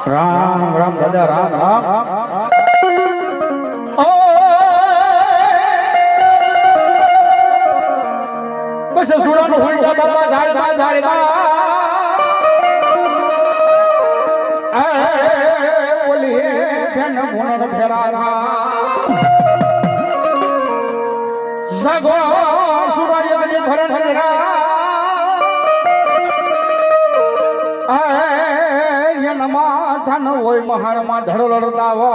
રામ રામ દાદા રામ રામ બસ સુરાનો હુંડા બાબા ઝાડમાં ઝાડમાં ઓલી ફેન ભૂણ ફેરા સગો સુરાયાની ભરણ ફેરા એનમાં ધન હોય મહારમાં ધડો લડતાવો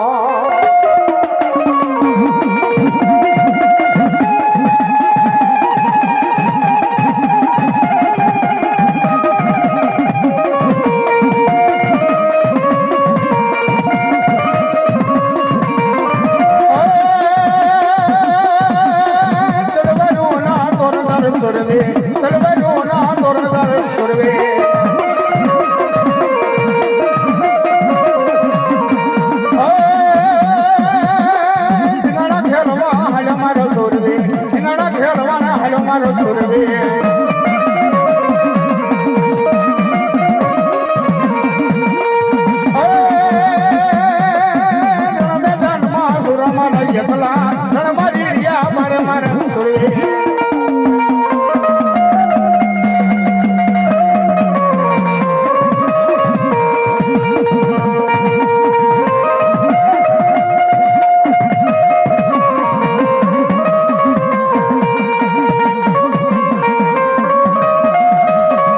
એકલા મારી મારે સુરે